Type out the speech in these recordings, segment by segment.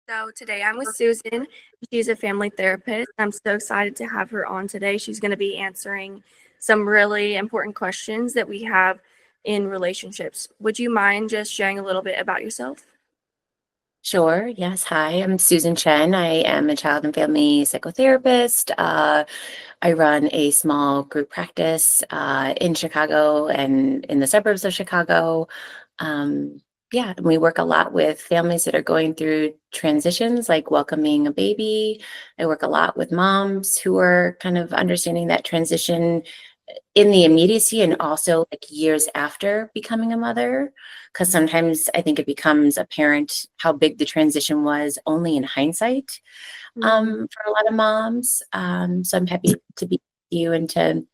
So today I'm with Susan. She's a family therapist. I'm so excited to have her on today. She's going to be answering some really important questions that we have in relationships. Would you mind just sharing a little bit about yourself? Sure. Yes. Hi, I'm Susan Chen. I am a child and family psychotherapist. I run a small group practice in Chicago and in the suburbs of Chicago. Yeah, and we work a lot with families that are going through transitions, like welcoming a baby. I work a lot with moms who are kind of understanding that transition in the immediacy and also like years after becoming a mother, because sometimes I think it becomes apparent how big the transition was only in hindsight, Mm, for a lot of moms. So I'm happy to be with you and to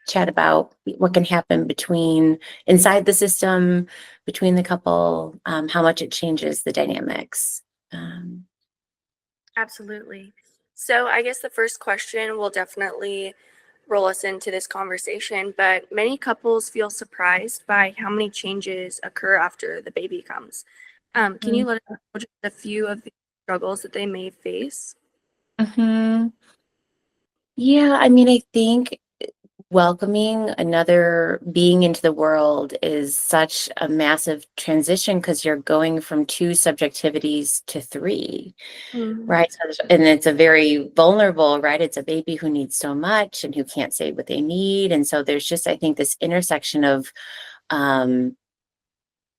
chat about what can happen between inside the system, between the couple, how much it changes the dynamics. Um, absolutely. So I guess the first question will definitely roll us into this conversation, but many couples feel surprised by how many changes occur after the baby comes. Can you let us know just a few of the struggles that they may face? mhm. Yeah, I mean, I think welcoming another being into the world is such a massive transition because you're going from two subjectivities to three, Mm, right? And it's a very vulnerable, right? It's a baby who needs so much and who can't say what they need. And so there's just, I think, this intersection of um,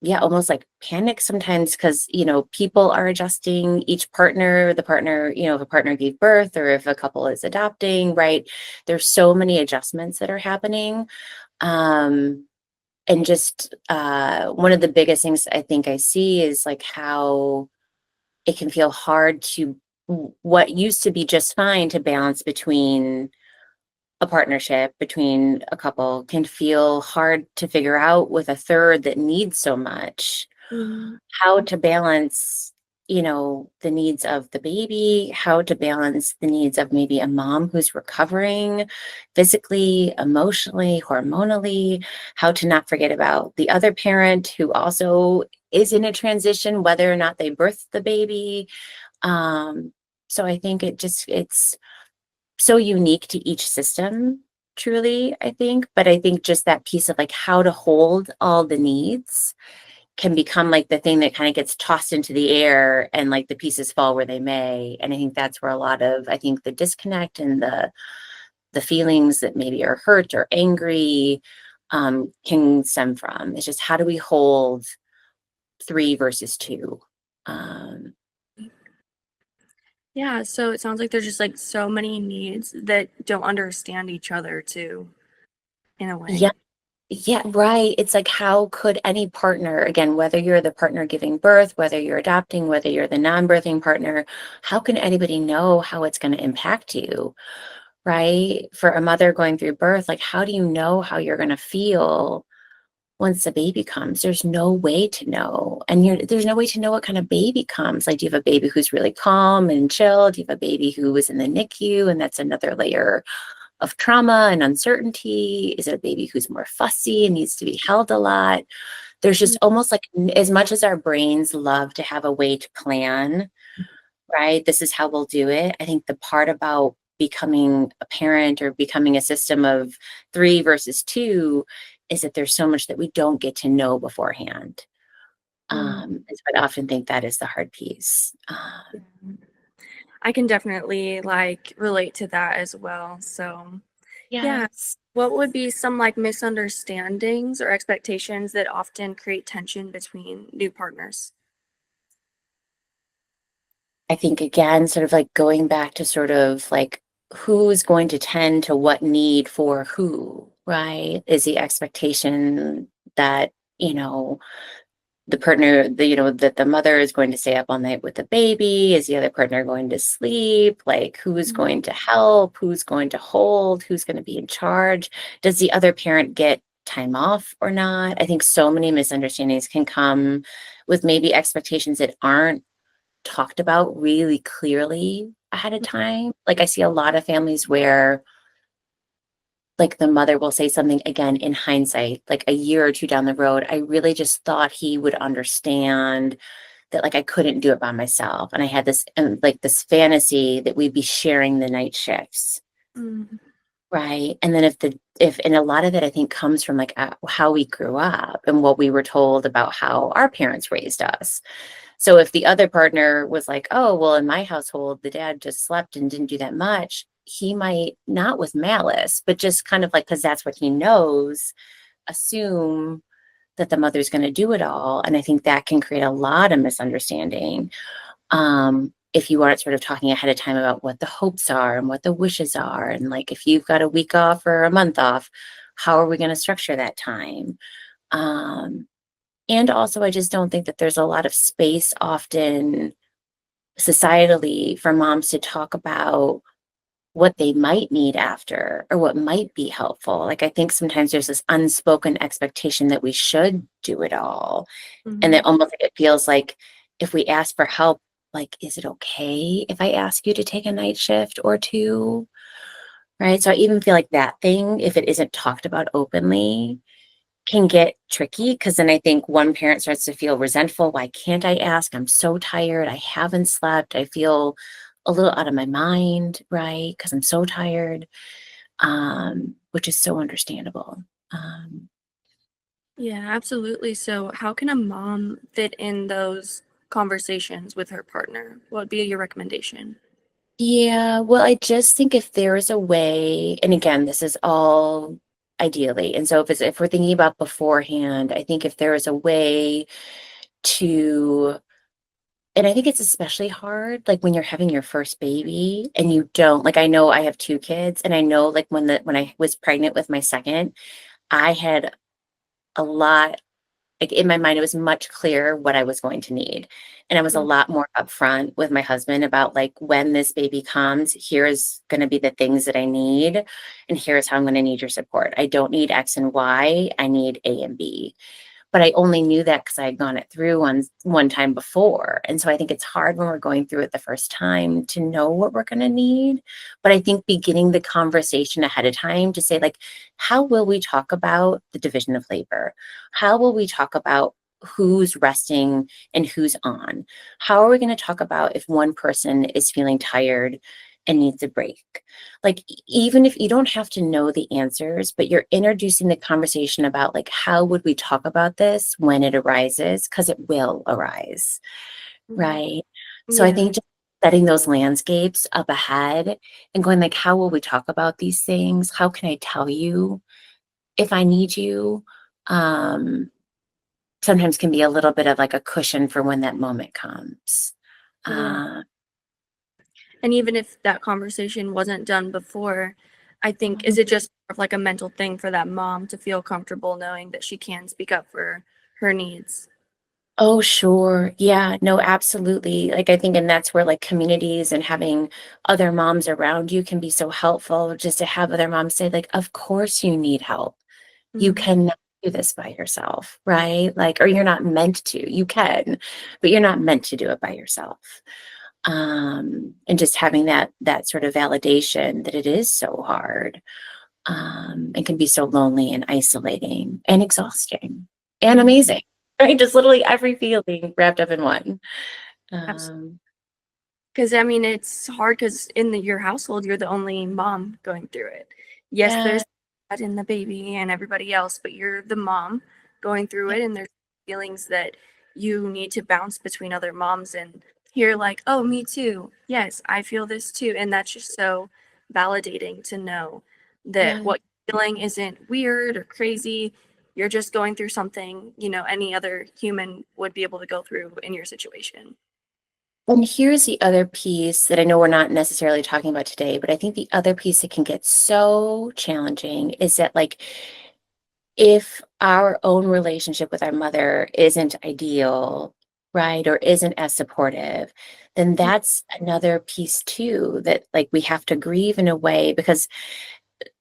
yeah, almost like panic sometimes because, people are adjusting each partner, the partner, if a partner gave birth or if a couple is adopting, right? There's so many adjustments that are happening. Um, and just one of the biggest things I think I see is like how it can feel hard to what used to be just fine to balance between a partnership between a couple can feel hard to figure out with a third that needs so much mm, how to balance the needs of the baby, how to balance the needs of maybe a mom who's recovering physically, emotionally, hormonally, how to not forget about the other parent who also is in a transition whether or not they birthed the baby. Um so I think it's so unique to each system, truly, I think. But I think just that piece of like how to hold all the needs can become like the thing that kind of gets tossed into the air and like the pieces fall where they may. And I think that's where a lot of, I think, the disconnect and the feelings that maybe are hurt or angry can stem from. It's just how do we hold three versus two? Um, yeah, so it sounds like there's just like so many needs that don't understand each other too, in a way. yeah, Yeah, right. It's like, how could any partner, again, whether you're the partner giving birth, whether you're adopting, whether you're the non-birthing partner, how can anybody know how it's going to impact you, right? For a mother going through birth, like, how do you know how you're going to feel once the baby comes? There's no way to know. And there's no way to know what kind of baby comes. Like, do you have a baby who's really calm and chill? Do you have a baby who is in the NICU? And that's another layer of trauma and uncertainty? Is it a baby who's more fussy and needs to be held a lot? There's just almost like, as much as our brains love to have a way to plan, right? This is how we'll do it. I think the part about becoming a parent or becoming a system of three versus two is that there's so much that we don't get to know beforehand. Mm, And so I often think that is the hard piece. yeah. I can definitely like relate to that as well. So, yeah, Yes. what would be some like misunderstandings or expectations that often create tension between new partners? I think again, sort of like going back to sort of like who's going to tend to what need for who, right? Is the expectation that, you know, the partner, that the mother is going to stay up all night with the baby? Is the other partner going to sleep? Like, who's Mm, going to help? Who's going to hold? Who's going to be in charge? Does the other parent get time off or not? I think so many misunderstandings can come with maybe expectations that aren't talked about really clearly ahead of time. Like I see a lot of families where like the mother will say something again in hindsight, like a year or two down the road. I really just thought he would understand that like I couldn't do it by myself. And I had this and like this fantasy that we'd be sharing the night shifts. Mm, Right. And then and a lot of it I think comes from like how we grew up and what we were told about how our parents raised us. So if the other partner was like, oh, well, in my household, the dad just slept and didn't do that much, he might not with malice, but just kind of like, because that's what he knows, assume that the mother's going to do it all. And I think that can create a lot of misunderstanding. If you aren't sort of talking ahead of time about what the hopes are and what the wishes are, and like if you've got a week off or a month off, how are we going to structure that time? Um, and also, I just don't think that there's a lot of space often societally for moms to talk about what they might need after or what might be helpful. Like, I think sometimes there's this unspoken expectation that we should do it all. And mhm. it almost it feels like if we ask for help, like, is it okay if I ask you to take a night shift or two? Right. So I even feel like that thing, if it isn't talked about openly, can get tricky because then I think one parent starts to feel resentful. Why can't I ask? I'm so tired. I haven't slept. I feel a little out of my mind, right? Because I'm so tired, which is so understandable. Um, Yeah, absolutely. So, how can a mom fit in those conversations with her partner? What would be your recommendation? yeah, well, I just think if there is a way, and again, this is all ideally, and so if we're thinking about beforehand, I think if there is a way to and I think it's especially hard, like, when you're having your first baby and you don't like, I know I have 2 kids, and I know, like, when I was pregnant with my second, I had a lot like, in my mind, it was much clearer what I was going to need, and I was a Mm, lot more upfront with my husband about, like, when this baby comes, here's gonna be the things that I need, and here's how I'm gonna need your support. I don't need X and Y, I need A and B. But I only knew that because I had gone it through one time before, and so I think it's hard when we're going through it the first time to know what we're gonna need, but I think beginning the conversation ahead of time to say, like, "How will we talk about the division of labor? How will we talk about who's resting and who's on? How are we gonna talk about if one person is feeling tired and needs a break?" Like, even if you don't have to know the answers, but you're introducing the conversation about, like, how would we talk about this when it arises? Because it will arise, mm. right? So I Yeah. think just setting those landscapes up ahead and going, like, how will we talk about these things? How can I tell you if I need you? Um, Sometimes can be a little bit of like a cushion for when that moment comes. Yeah. Uh, And even if that conversation wasn't done before, I think, is mhm. it just sort of like a mental thing for that mom to feel comfortable knowing that she can speak up for her needs? Oh, sure. Yeah, no, absolutely. Like, I think, and that's where like communities and having other moms around you can be so helpful just to have other moms say, like, of course you need help. You Mhm. cannot do this by yourself, right? Like, or you're not meant to. You can, but you're not meant to do it by yourself. And just having that sort of validation that it is so hard, and can be so lonely and isolating and exhausting and Mhm. amazing, right? Just literally every feeling wrapped up in one. Um, 'Cause, I mean, it's hard 'cause in your household, you're the only mom going through it. Yes, yeah, there's dad and the baby and everybody else, but you're the mom going through yeah, it, and there's feelings that you need to bounce between other moms and hear like, "Oh, me too. Yes, I feel this too." And that's just so validating to know that yeah. what you're feeling isn't weird or crazy. You're just going through something, any other human would be able to go through in your situation. And here's the other piece that I know we're not necessarily talking about today, but I think the other piece that can get so challenging is that, like, if our own relationship with our mother isn't ideal, right, or isn't as supportive, then that's another piece too that like we have to grieve in a way because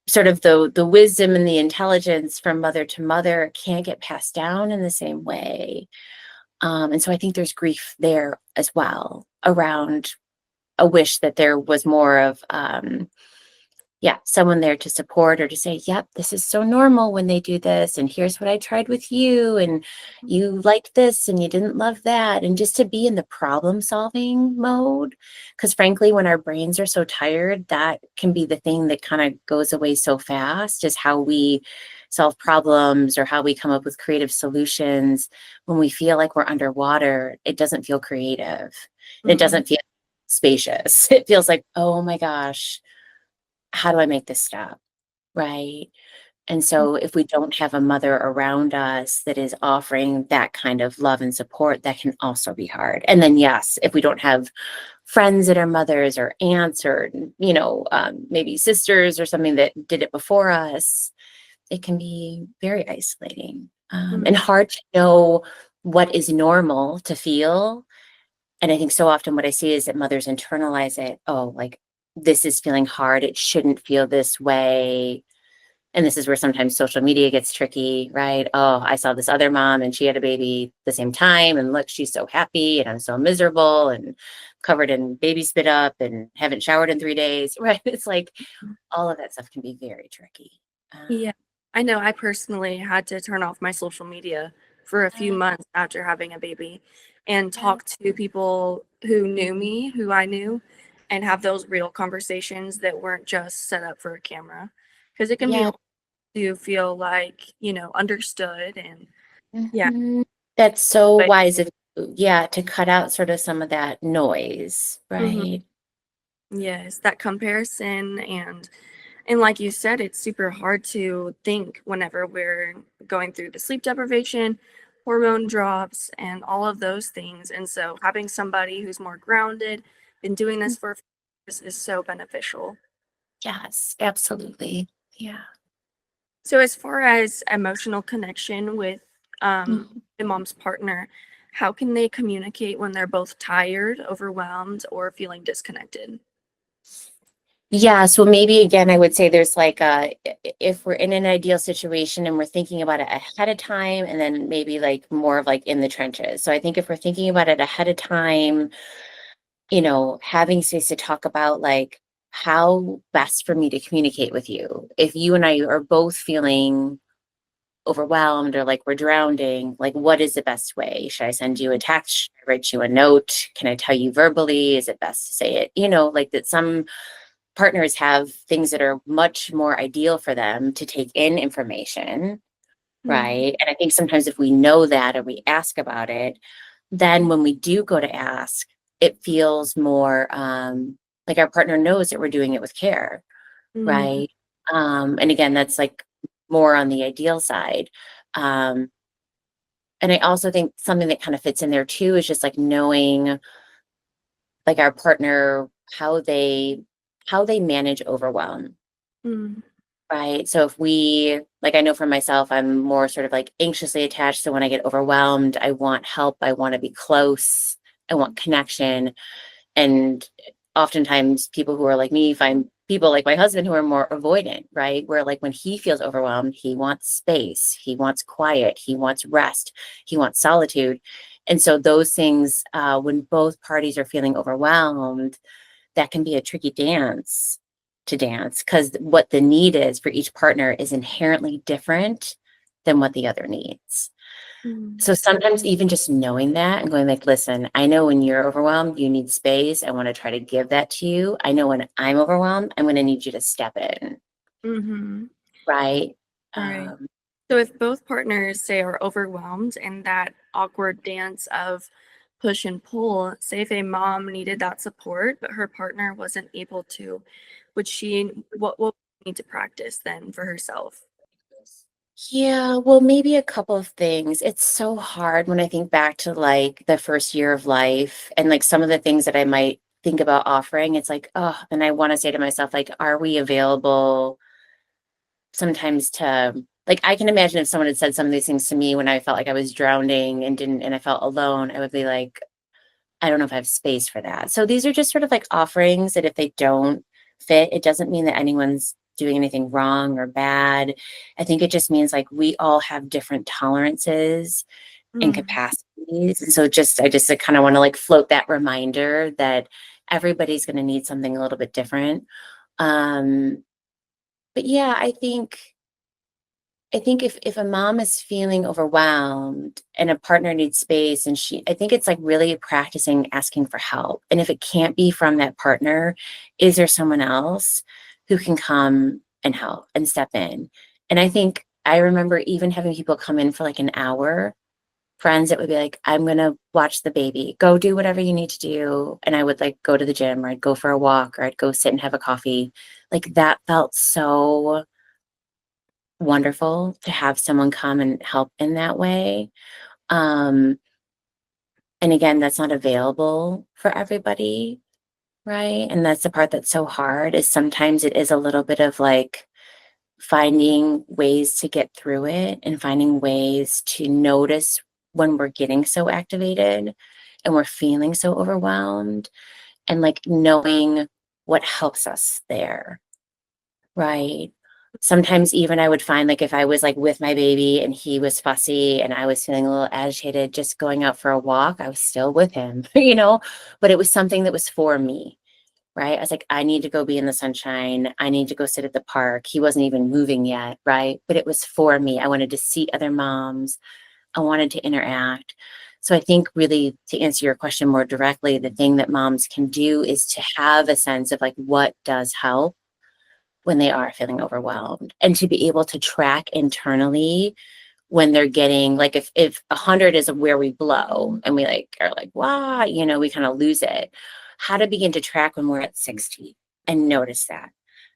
sort of the wisdom and the intelligence from mother to mother can't get passed down in the same way. And so I think there's grief there as well around a wish that there was more of Yeah, someone there to support or to say, yep, this is so normal when they do this. And here's what I tried with you. And you liked this and you didn't love that. And just to be in the problem solving mode. Because frankly, when our brains are so tired, that can be the thing that kind of goes away so fast, is how we solve problems or how we come up with creative solutions. When we feel like we're underwater, it doesn't feel creative. And it Mm-hmm. doesn't feel spacious. It feels like, oh my gosh, how do I make this stop? Right. And so if we don't have a mother around us that is offering that kind of love and support, that can also be hard. And then, yes, if we don't have friends that are mothers or aunts or, maybe sisters or something that did it before us, it can be very isolating, and Mm-hmm. hard to know what is normal to feel. And I think so often what I see is that mothers internalize it. Oh, like this is feeling hard. It shouldn't feel this way. And this is where sometimes social media gets tricky, right? Oh, I saw this other mom and she had a baby the same time. And look, she's so happy and I'm so miserable and covered in baby spit up and haven't showered in 3 days, right? It's like all of that stuff can be very tricky. Yeah, I know I personally had to turn off my social media for a few Uh, months after having a baby and yeah. talk to people who knew me, who I knew, and have those real conversations that weren't just set up for a camera. Because it can be Yeah. hard to feel like, understood and yeah. Mhm. That's so But wise of you. Yeah, to cut out sort of some of that noise, mhm, right? yes, that comparison and like you said, it's super hard to think whenever we're going through the sleep deprivation, hormone drops, and all of those things. And so having somebody who's more grounded, been doing this for years is so beneficial. Yes, absolutely. Yeah. So as far as emotional connection with Mhm. the mom's partner, how can they communicate when they're both tired, overwhelmed, or feeling disconnected? Yeah, so maybe again, I would say there's like if we're in an ideal situation and we're thinking about it ahead of time, and then maybe like more of like in the trenches. So I think if we're thinking about it ahead of time, having space to talk about like how best for me to communicate with you. If you and I are both feeling overwhelmed or like we're drowning, like what is the best way? Should I send you a text? Should I write you a note? Can I tell you verbally? Is it best to say it? Like that some partners have things that are much more ideal for them to take in information, Mm, right? And I think sometimes if we know that or we ask about it, then when we do go to ask, it feels more like our partner knows that we're doing it with care, mm, right? And again, that's like more on the ideal side. Um, and I also think something that kind of fits in there too is just like knowing like our partner, how they manage overwhelm. mm, Right. So if we, like, I know for myself, I'm more sort of like anxiously attached. So when I get overwhelmed, I want help. I want to be close. I want connection. And oftentimes people who are like me find people like my husband who are more avoidant, right? Where like when he feels overwhelmed, he wants space, he wants quiet, he wants rest, he wants solitude. And so those things, when both parties are feeling overwhelmed, that can be a tricky dance to dance because what the need is for each partner is inherently different than what the other needs. mm, So sometimes even just knowing that and going like, listen, I know when you're overwhelmed, you need space. I want to try to give that to you. I know when I'm overwhelmed, I'm going to need you to step in, mm-hmm. right? Right. Um, So if both partners say are overwhelmed and that awkward dance of push and pull, say if a mom needed that support but her partner wasn't able to, would she what would she need to practice then for herself? yeah, well, maybe a couple of things. It's so hard when I think back to like the first year of life and like some of the things that I might think about offering. It's like, oh, and I want to say to myself, like, are we available sometimes to like I can imagine if someone had said some of these things to me when I felt like I was drowning and I felt alone, I would be like, I don't know if I have space for that. So these are just sort of like offerings that if they don't fit, it doesn't mean that anyone's doing anything wrong or bad. I think it just means like we all have different tolerances and Mm, capacities. And so I just kind of want to like float that reminder that everybody's going to need something a little bit different. Um, But yeah, I think if a mom is feeling overwhelmed and a partner needs space and I think it's like really practicing asking for help. And if it can't be from that partner, is there someone else who can come and help and step in? And I think I remember even having people come in for like an hour, friends that would be like, I'm gonna watch the baby, go do whatever you need to do. And I would like go to the gym or I'd go for a walk or I'd go sit and have a coffee. Like that felt so wonderful to have someone come and help in that way. Um, and again, that's not available for everybody, right? And that's the part that's so hard is sometimes it is a little bit of like finding ways to get through it and finding ways to notice when we're getting so activated and we're feeling so overwhelmed and like knowing what helps us there. Right. Sometimes even I would find like if I was like with my baby and he was fussy and I was feeling a little agitated, just going out for a walk, I was still with him, but it was something that was for me, right? I was like, I need to go be in the sunshine. I need to go sit at the park. He wasn't even moving yet, right? But it was for me. I wanted to see other moms. I wanted to interact. So I think really to answer your question more directly, the thing that moms can do is to have a sense of like what does help when they are feeling overwhelmed and to be able to track internally when they're getting like if 100 is where we blow and we like are like wow we kind of lose it, how to begin to track when we're at 60 and notice that,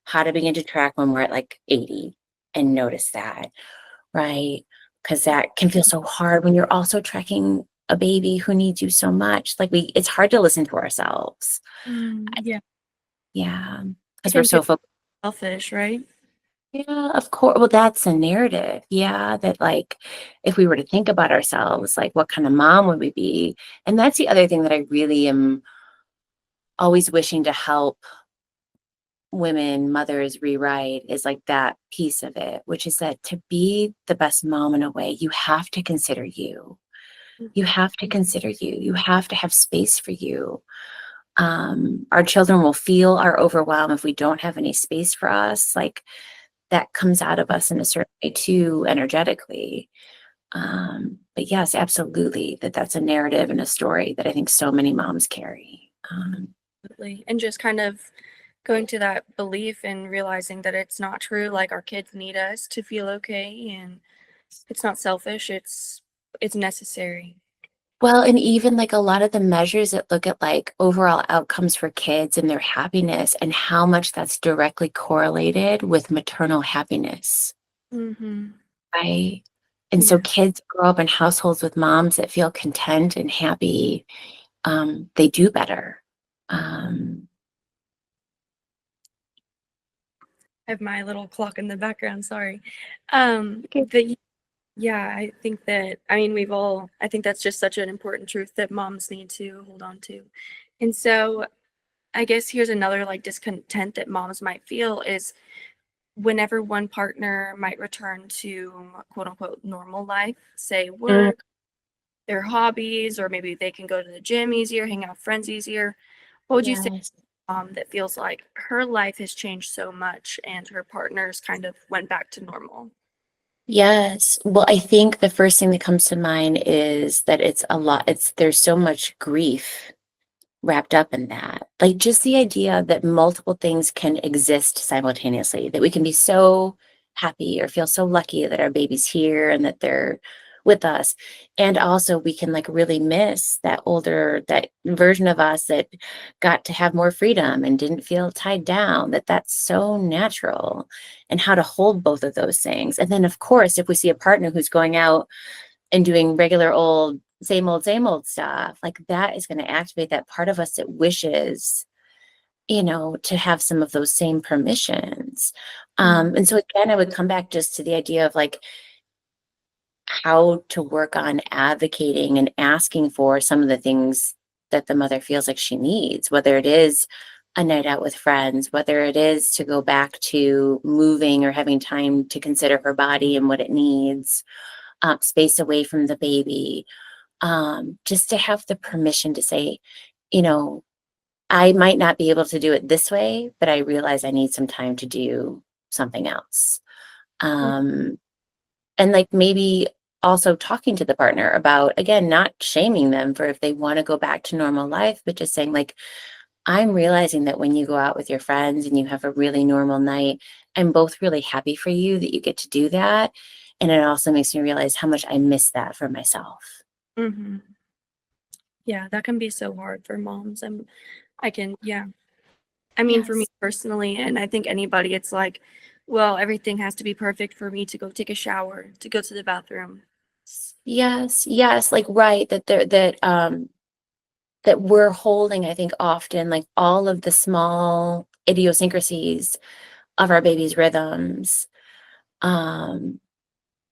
how to begin to track when we're at like 80 and notice that, right? Because that can feel so hard when you're also tracking a baby who needs you so much, like it's hard to listen to ourselves. Yeah. Yeah, It because we're can feel so focused. selfish, right? Yeah, of course. Well, that's a narrative. Yeah, that like if we were to think about ourselves, like what kind of mom would we be? And that's the other thing that I really am always wishing to help women, mothers rewrite is like that piece of it, which is that to be the best mom in a way, you have to consider you. You have to consider you. You have to have space for you. Our children will feel our overwhelm if we don't have any space for us. Like that comes out of us in a certain way too, energetically. But yes, absolutely, that's a narrative and a story that I think so many moms carry. Absolutely. And just kind of going to that belief and realizing that it's not true. Like our kids need us to feel okay, and it's not selfish. It's necessary. Well, and even like a lot of the measures that look at like overall outcomes for kids and their happiness and how much that's directly correlated with maternal happiness, Mm-hmm. right? And so Yeah. kids grow up in households with moms that feel content and happy. They do better. Um, I have my little clock in the background. Sorry. okay. The Yeah, I think that, I mean, I think that's just such an important truth that moms need to hold on to. And so I guess here's another like discontent that moms might feel is whenever one partner might return to quote unquote normal life, say Mm, work, their hobbies, or maybe they can go to the gym easier, hang out with friends easier. What would you say yes. to a mom that feels like her life has changed so much and her partner's kind of went back to normal? Yes. Well, I think the first thing that comes to mind is that there's so much grief wrapped up in that. Like just the idea that multiple things can exist simultaneously, that we can be so happy or feel so lucky that our baby's here and that they're with us. And also we can like really miss that version of us that got to have more freedom and didn't feel tied down, that's so natural, and how to hold both of those things. And then of course, if we see a partner who's going out and doing regular old same old stuff, like that is going to activate that part of us that wishes, to have some of those same permissions. Mm, And so again, I would come back just to the idea of like how to work on advocating and asking for some of the things that the mother feels like she needs, whether it is a night out with friends, whether it is to go back to moving or having time to consider her body and what it needs, space away from the baby, just to have the permission to say, you know, I might not be able to do it this way, but I realize I need some time to do something else. Um, and like maybe also talking to the partner about, again, not shaming them for if they want to go back to normal life, but just saying like, I'm realizing that when you go out with your friends and you have a really normal night, I'm both really happy for you that you get to do that. And it also makes me realize how much I miss that for myself. Mm-hmm. Yeah, that can be so hard for moms. Yeah. I mean, for me Yes. personally, and I think anybody, it's like, well, everything has to be perfect for me to go take a shower, to go to the bathroom. Yes, yes, like right, that we're holding, I think often like all of the small idiosyncrasies of our baby's rhythms. Um,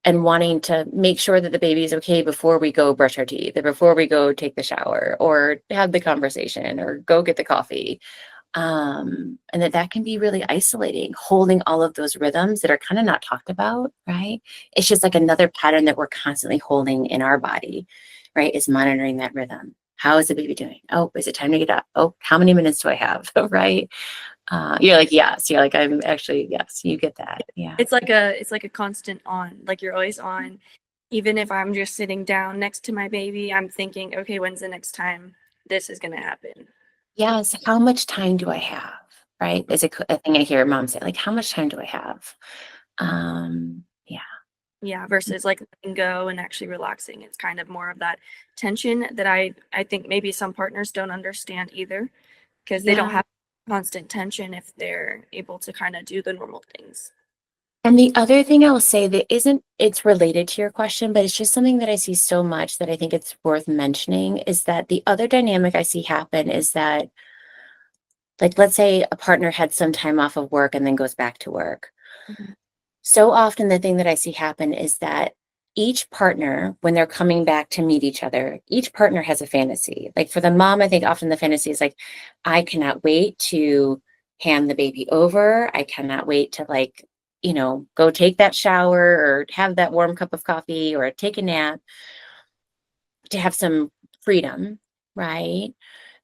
and wanting to make sure that the baby is okay before we go brush our teeth or before we go take the shower or have the conversation or go get the coffee. And that can be really isolating, holding all of those rhythms that are kind of not talked about, right? It's just like another pattern that we're constantly holding in our body, right? Is monitoring that rhythm. How is the baby doing? Oh, is it time to get up? Oh, how many minutes do I have? Right? You're like, yes. You're like, I'm actually, yes, you get that. Yeah. It's like a constant on, like you're always on. Even if I'm just sitting down next to my baby, I'm thinking, okay, when's the next time this is gonna happen? Yes. How much time do I have? Right? Is a thing I hear mom say, like, how much time do I have? Yeah. Yeah, versus like letting go and actually relaxing. It's kind of more of that tension that I think maybe some partners don't understand either, because they don't Yeah. have constant tension if they're able to kind of do the normal things. And the other thing I'll say that isn't, it's related to your question, but it's just something that I see so much that I think it's worth mentioning is that the other dynamic I see happen is that, like, let's say a partner had some time off of work and then goes back to work. Mhm. So often the thing that I see happen is that each partner, when they're coming back to meet each other, each partner has a fantasy. Like for the mom, I think often the fantasy is like, I cannot wait to hand the baby over. I cannot wait to like, go take that shower or have that warm cup of coffee or take a nap to have some freedom, right?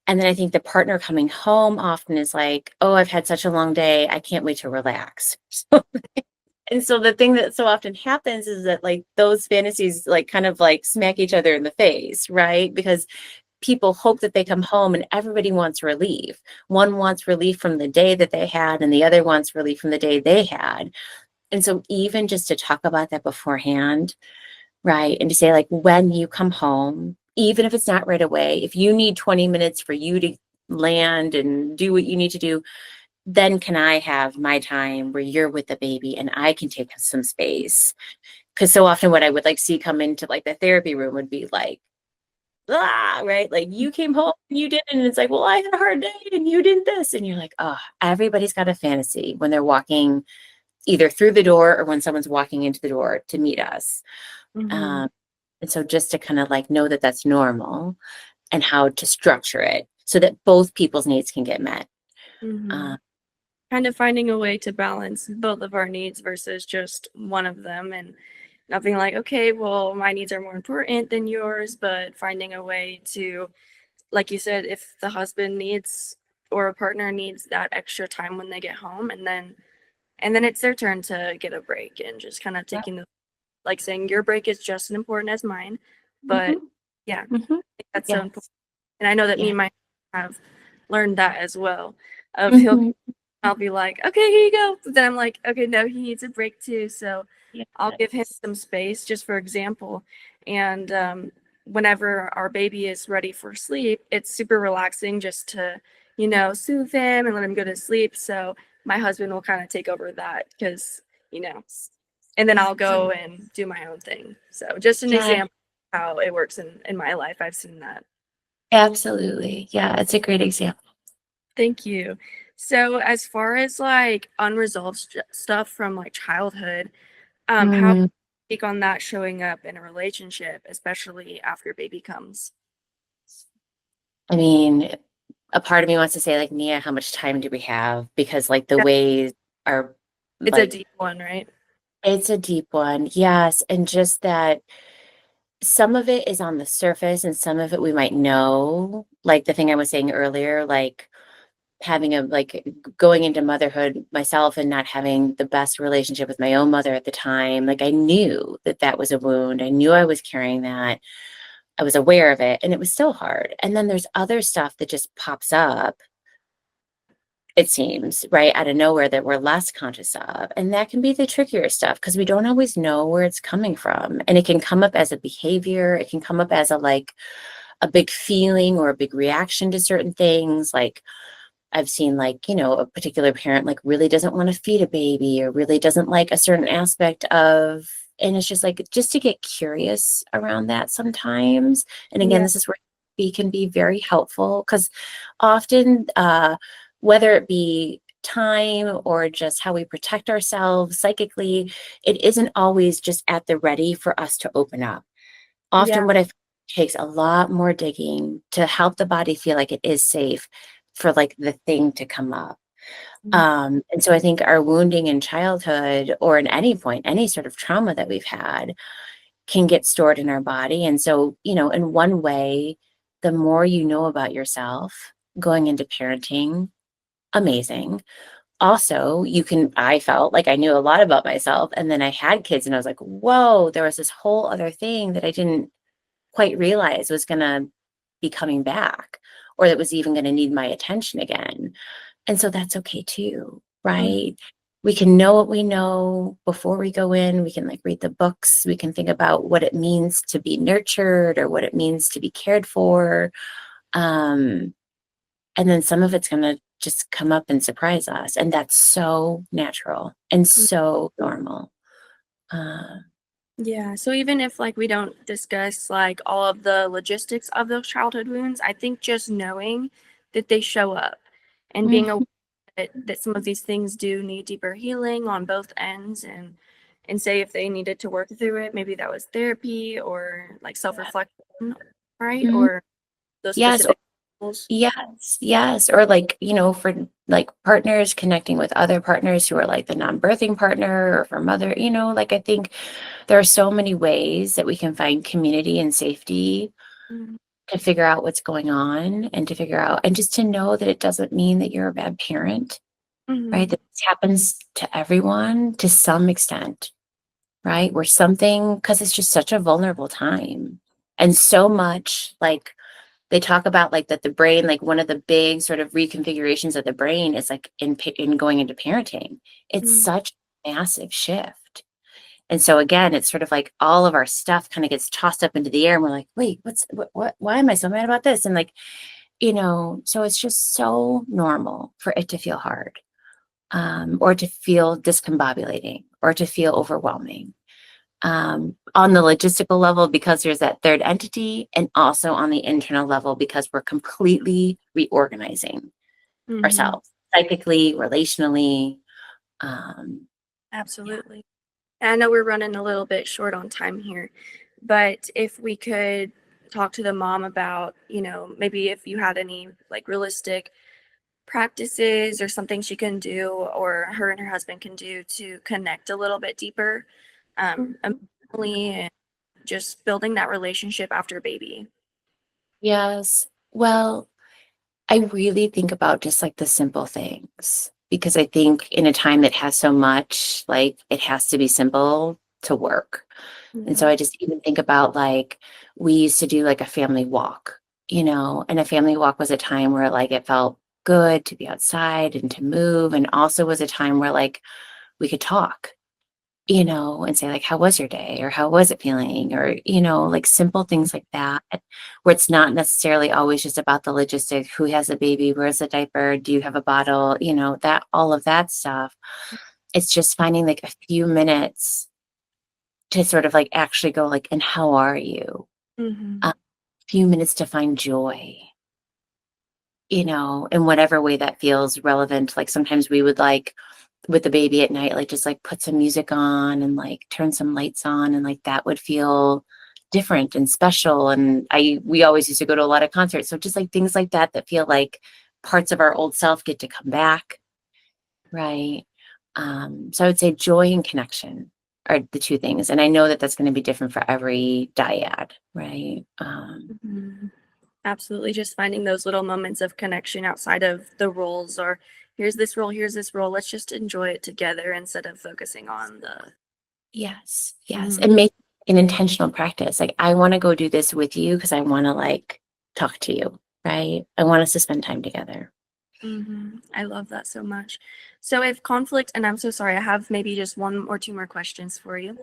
And then I think the partner coming home often is like, oh, I've had such a long day. I can't wait to relax. And so the thing that so often happens is that like those fantasies like kind of like smack each other in the face, right? Because people hope that they come home and everybody wants relief. One wants relief from the day that they had, and the other wants relief from the day they had. And so even just to talk about that beforehand, right? And to say like when you come home, even if it's not right away, if you need 20 minutes for you to land and do what you need to do, then can I have my time where you're with the baby and I can take some space? Because so often what I would like see come into like the therapy room would be like, right? Like you came home and you didn't. And it's like, well, I had a hard day and you did this. And you're like, oh, everybody's got a fantasy when they're walking either through the door or when someone's walking into the door to meet us. Mhm. Um, and so just to kind of like know that that's normal and how to structure it so that both people's needs can get met. Uh, Mhm. Kind of finding a way to balance both of our needs versus just one of them, and not being like, okay, well, my needs are more important than yours, but finding a way to, like you said, if the husband needs or a partner needs that extra time when they get home, and then it's their turn to get a break, and just kind of Yep. taking the, like saying your break is just as important as mine. But Mhm, yeah, I mhm. think that's so important. Yes. And I know that me Yeah. and my have learned that as well. Of Mhm. I'll be like, okay, here you go. But then I'm like, okay, no, he needs a break too. So I'll give him Yes. some space, just for example. And whenever our baby is ready for sleep, it's super relaxing just to, soothe him and let him go to sleep. So my husband will kind of take over that because, you know, and then I'll Yes. go and do my own thing. So just an Yeah, example of how it works in my life. I've seen that. absolutely. Yeah, it's a great example. Thank you. So as far as like unresolved stuff from like childhood, how do Mm, you take on that showing up in a relationship, especially after baby comes? I mean, a part of me wants to say like, Mia, how much time do we have? Because like the Yeah, ways are it's a like deep one, right? it's a deep one. Yes, and just that some of it is on the surface and some of it we might know. Like the thing I was saying earlier, like having a like going into motherhood myself and not having the best relationship with my own mother at the time, like I knew that that was a wound. I knew I was carrying that. I was aware of it, and it was still hard. And then there's other stuff that just pops up, it seems, right out of nowhere that we're less conscious of. And that can be the trickier stuff because we don't always know where it's coming from. And it can come up as a behavior, it can come up as a like a big feeling or a big reaction to certain things. Like I've seen like, a particular parent like really doesn't want to feed a baby or really doesn't like a certain aspect of, and it's just like just to get curious around that sometimes. And again, Yeah. this is where we can be very helpful because often whether it be time or just how we protect ourselves psychically, it isn't always just at the ready for us to open up. Yeah. Often what I find takes a lot more digging to help the body feel like it is safe for like the thing to come up. Mhm. And so I think our wounding in childhood or in any point, any sort of trauma that we've had can get stored in our body. And so, in one way, the more you know about yourself going into parenting, amazing. Also, I felt like I knew a lot about myself. And then I had kids and I was like, whoa, there was this whole other thing that I didn't quite realize was going to be coming back or that was even going to need my attention again. And so that's okay too, Mhm. right? We can know what we know before we go in. We can like read the books. We can think about what it means to be nurtured or what it means to be cared for. Um, and then some of it's going to just come up and surprise us. And that's so natural and so normal. Uh, Yeah, so even if like we don't discuss like all of the logistics of those childhood wounds, I think just knowing that they show up and being aware mhm. that some of these things do need deeper healing on both ends, and say if they needed to work through it, maybe that was therapy or like self-reflection, right? Mhm. Or those Yes, specific tools. yes, yes. Or like, for like partners connecting with other partners who are like the non-birthing partner or for mother, like I think there are so many ways that we can find community and safety Mhm. to figure out what's going on and to figure out and just to know that it doesn't mean that you're a bad parent, right? Mhm. That this happens to everyone to some extent, right? Where something, because it's just such a vulnerable time. And so much like they talk about like that the brain, like one of the big sort of reconfigurations of the brain is like in going into parenting. It's Mhm. such a massive shift. And so again, it's sort of like all of our stuff kind of gets tossed up into the air and we're like, wait, why am I so mad about this? And like, so it's just so normal for it to feel hard, or to feel discombobulating or to feel overwhelming, on the logistical level because there's that third entity, and also on the internal level because we're completely reorganizing Mhm. ourselves psychically, relationally. Um, yeah. Absolutely. I know we're running a little bit short on time here, but if we could talk to the mom about, maybe if you had any like realistic practices or something she can do or her and her husband can do to connect a little bit deeper, Mhm. emotionally, and just building that relationship after baby. Yes. Well, I really think about just like the simple things because I think in a time that has so much, like it has to be simple to work. And so Yeah. I just even think about like we used to do like a family walk, and a family walk was a time where like it felt good to be outside and to move, and also was a time where like we could talk, and say like, how was your day? Or how was it feeling? Or, like simple things like that, where it's not necessarily always just about the logistics, who has a baby, where's the diaper, do you have a bottle, that all of that stuff. It's just finding like a few minutes to sort of like actually go like, and how are you? Hmm. A few minutes to find joy, in whatever way that feels relevant. Like sometimes we would like with the baby at night, like just like put some music on and like turn some lights on and like that would feel different and special. And we always used to go to a lot of concerts. So just like things like that that feel like parts of our old self get to come back. Right. So I would say joy and connection are the two things. And I know that that's going to be different for every dyad, right? Hmm. Absolutely, just finding those little moments of connection outside of the roles or here's this role, let's just enjoy it together instead of focusing on the Yes, yes. Mhm, And make an intentional practice. Like, I want to go do this with you because I want to like talk to you, right? I want us to spend time together. mhm. I love that so much. So if conflict and I'm so sorry, I have maybe just 1 or 2 more questions for you.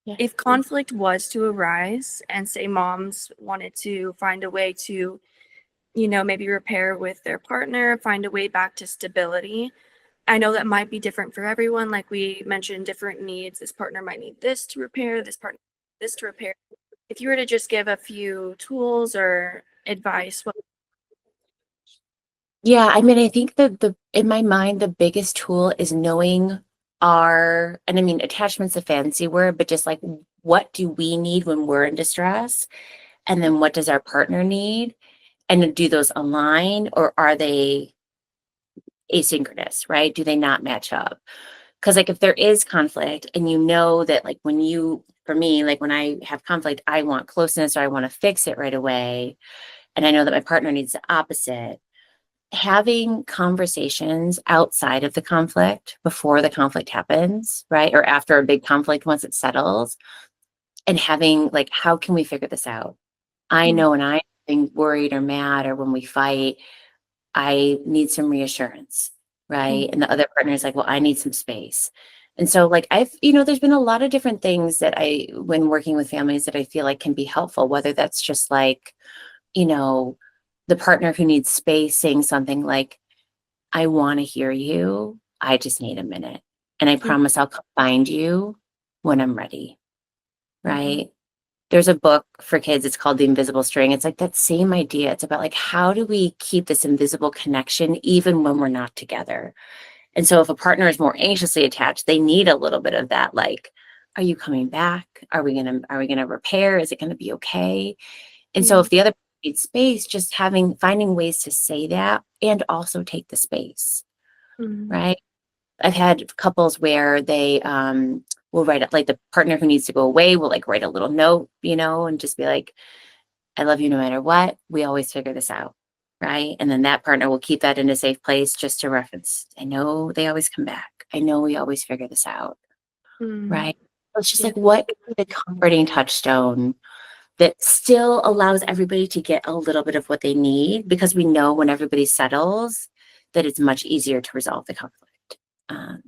Yeah. If conflict was to arise and say moms wanted to find a way to, maybe repair with their partner, find a way back to stability, I know that might be different for everyone. Like we mentioned, different needs. This partner might need this to repair, this partner this to repair. If you were to just give a few tools or advice, what Yeah, I mean, I think the in my mind, the biggest tool is knowing our, and I mean, attachment's a fancy word, but just like what do we need when we're in distress? And then what does our partner need? And do those align or are they asynchronous, right? Do they not match up? Because like if there is conflict and you know that like when you, for me, like when I have conflict, I want closeness or I want to fix it right away. And I know that my partner needs the opposite. Having conversations outside of the conflict before the conflict happens, right? Or after a big conflict, once it settles, and having like, how can we figure this out? I Mm, know when I'm being worried or mad or when we fight, I need some reassurance, mm, right? And the other partner is like, well, I need some space. And so, like, there's been a lot of different things that when working with families, that I feel like can be helpful, whether that's just like, you know, the partner who needs space saying something like, I want to hear you. I just need a minute. And I mm, promise I'll come find you when I'm ready, mhm, right? There's a book for kids. It's called The Invisible String. It's like that same idea. It's about like, how do we keep this invisible connection even when we're not together? And so if a partner is more anxiously attached, they need a little bit of that, like, are you coming back? Are we gonna repair? Is it gonna be okay? And so mm, if the other needs space, just finding ways to say that and also take the space, mm, right? I've had couples where they will write it, like the partner who needs to go away will like write a little note, and just be like, I love you no matter what. We always figure this out. Right. And then that partner will keep that in a safe place just to reference. I know they always come back. I know we always figure this out. mm. Right. So it's just Yeah. like, what could be the comforting touchstone that still allows everybody to get a little bit of what they need? Because we know when everybody settles, that it's much easier to resolve the conflict. Um,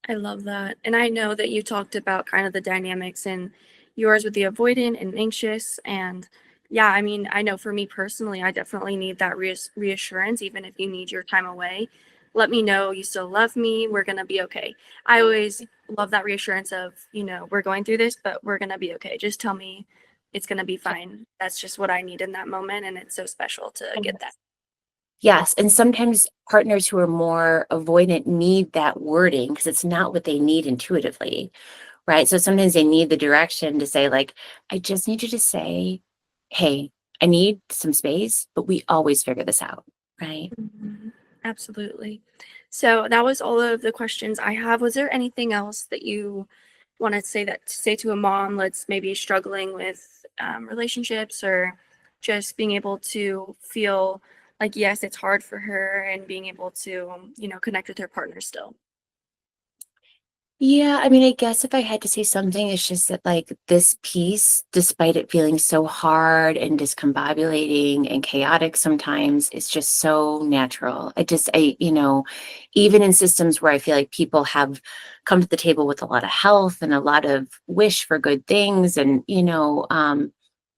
I love that. And I know that you talked about kind of the dynamics in yours with the avoidant and anxious. And yeah, I mean, I know for me personally, I definitely need that reassurance, even if you need your time away. Let me know you still love me. We're going to be okay. I always love that reassurance of, we're going through this, but we're going to be okay. Just tell me it's going to be fine. That's just what I need in that moment. And it's so special to get that. Yes, and sometimes partners who are more avoidant need that wording because it's not what they need intuitively, right? So sometimes they need the direction to say, like, I just need you to say, hey, I need some space, but we always figure this out, right? Mhm. Absolutely. So that was all of the questions I have. Was there anything else that you want to say to a mom that's maybe struggling with relationships or just being able to feel like yes, it's hard for her and being able to connect with her partner still? Yeah, I mean, I guess if I had to say something, it's just that like this piece, despite it feeling so hard and discombobulating and chaotic sometimes, it's just so natural. Even in systems where I feel like people have come to the table with a lot of health and a lot of wish for good things, and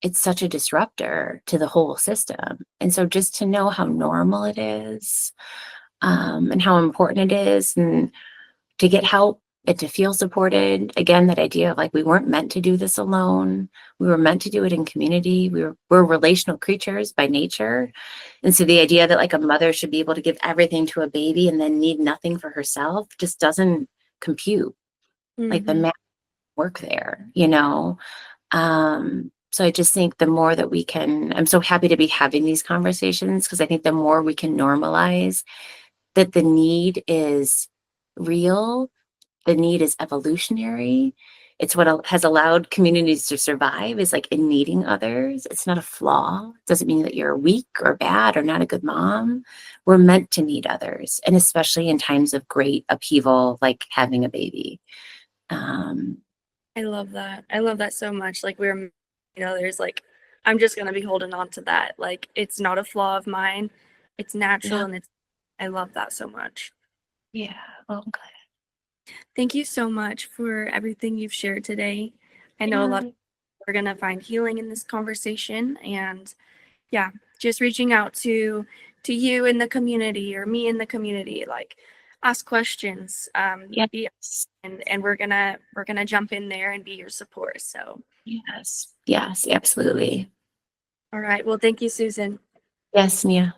it's such a disruptor to the whole system. And so just to know how normal it is, and how important it is, and to get help and to feel supported. Again, that idea of like we weren't meant to do this alone. We were meant to do it in community. We're relational creatures by nature. And so the idea that like a mother should be able to give everything to a baby and then need nothing for herself just doesn't compute. Like the Hmm. math work there. So I just think the more that I'm so happy to be having these conversations because I think the more we can normalize that the need is real, the need is evolutionary, It's what has allowed communities to survive, is like in needing others. It's not a flaw. It doesn't mean that you're weak or bad or not a good mom. We're meant to need others, and especially in times of great upheaval, like having a baby. Um, I love that. I love that so much. Like there's like I'm just gonna be holding on to that. Like it's not a flaw of mine. It's natural yeah, and I love that so much. yeah. Well, I'm glad. Thank you so much for everything you've shared today. I know a lot Yeah, of people are gonna find healing in this conversation, and yeah, just reaching out to you in the community or me in the community, like ask questions, be yes, and we're gonna jump in there and be your support. So yes, yes, absolutely. all right. Well, thank you, Susan. Yes, Nia.